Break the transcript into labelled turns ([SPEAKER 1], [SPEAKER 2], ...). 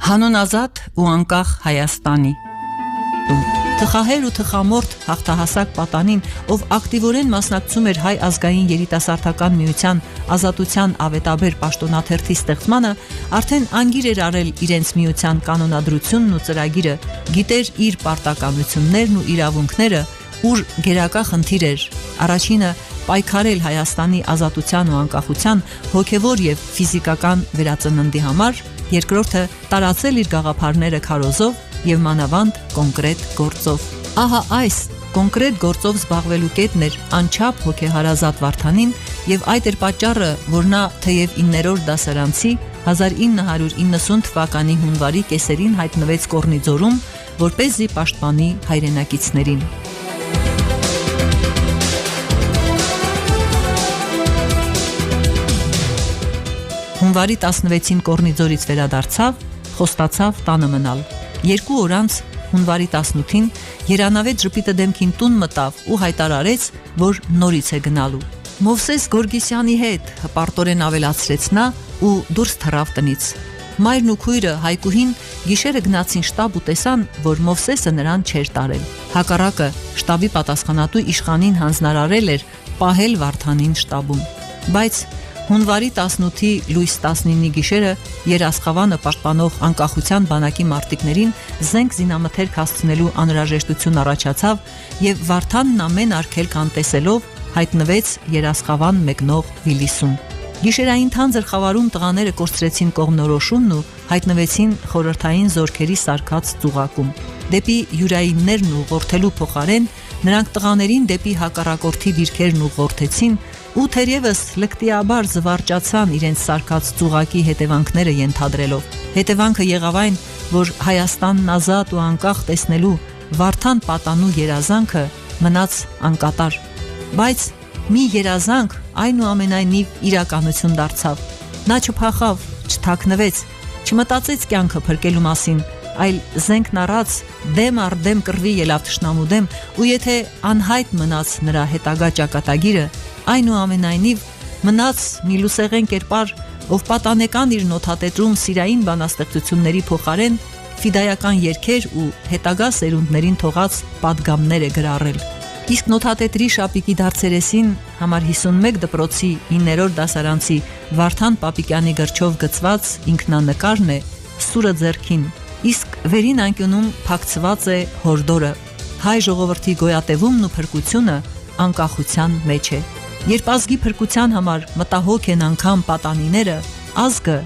[SPEAKER 1] Հանուն ազատ ու անկախ Հայաստանի Թխահեր ու թխամորթ հաղթահասակ պատանին, ով ակտիվորեն մասնակցում էր հայ ազգային երիտասարդական միության ազատության ավետաբեր պաշտոնաթերթի ստեղծմանը, արդեն անգիր էր արել իրենց միության կանոնադրությունն ու ծրագիրը, գիտեր իր պարտականություններն ու իրավունքները, ուր գերակա խնդիր էր առաջինը պայքարել Հայաստանի ազատության ու անկախության հոգևոր եւ ֆիզիկական վերածննդի համար, երկրորդը տարածել իր գաղափարները քարոզով եւ մանավանդ կոնկրետ գործով։ Ահա այս կոնկրետ գործով զբաղվելու կետն էր անչափ հոգեհարազատ Վարդանին եւ այդ էր պատճառը, որ նա թեև 9-րդ դասարանցի 1990 թվականի հունվարի կեսերին հայտնվեց Կորնիձորում, որպեսզի պաշտպանի հայրենակիցներին։ Հունվարի 16-ին Կորնիձորից վերադարձավ, խոստացավ տանը մնալ։ 2 օր անց հունվարի 18-ին երանավետ ժպիտը դեմքին տուն մտավ ու հայտարարեց, որ նորից է գնալու։ Մովսես Գորգիսյանի հետ հպարտորեն ավելացրեց նա ու դուրս թռավ տնից։ Մայրն ու քույրը Հայկուհին գիշերը գնացին շտաբ ու տեսան, որ Մովսեսը նրան չէր տարել։ Հակառակը շտաբի պատասխանատու իշխանին հանձնարարել էր պահել Վարդանին շտաբում։ Բայց հունվարի 18-ի լույս 19-ի գիշերը Երասխավանը պաշտպանող անկախության բանակի մարտիկներին զենք զինամթերք հասցնելու անհրաժեշտություն առաջացավ եւ Վարդանն ամեն արգելք անտեսելով հայտնվեց Երասխավան մեկնող Վիլիսում։ Գիշերային թանձր խավարում տղաները կորցրեցին կողմնորոշումն ու հայտնվեցին խորհրդային զորքերի սարքած ծուղակում։ Դեպի յուրայիններն ուղղորդելու փոխարեն նրանք տղաներին դեպի հակառակորդի դիրքերն ուղղորդեցին ու թերևս լկտիաբար զվարճացան իրենց սարքած ծուղակի հետևանքները ենթադրելով։ Հետևանքը եղավ այն, որ Հայաստանն ազատ ու անկախ տեսնելու Վարդան պատանու երազանքը մնաց անկատար։ Բայց մի երազանք այնուամենայնիվ իրականություն դարձավ։ Նա չփախավ, չթաքնվեց, չմտածեց կյանքը փրկելու մասին, այլ զենքն առած դեմ առ դեմ կռվի ելավ թշնամու դեմ, ու եթե անհայտ մնաց նրա հետագա ճակատագիրը, այնուամենայնիվ մնաց մի լուսեղեն կերպար, ով պատանեկան իր նոթատետրում սիրային բանաստեղծությունների փոխարեն ֆիդայական երգեր ու հետագա սերունդներին թողած պատգամներ է գրառել։ Իսկ նոթատետրի շապիկի դարձերեսին համար 51 դպրոցի 9-րդ դասարանցի Վարդան Պապիկյանի գրչով գծված ինքնանկարն է սուրը ձեռքին, իսկ վերին անկյունում փակցված է հորդորը։ Հայ ժողովրդի գոյատևումն ու փրկությունը անկախության մեջ է։ Երբ ազգի փրկության համար մտահոգ են անգամ պատանիները, ազգը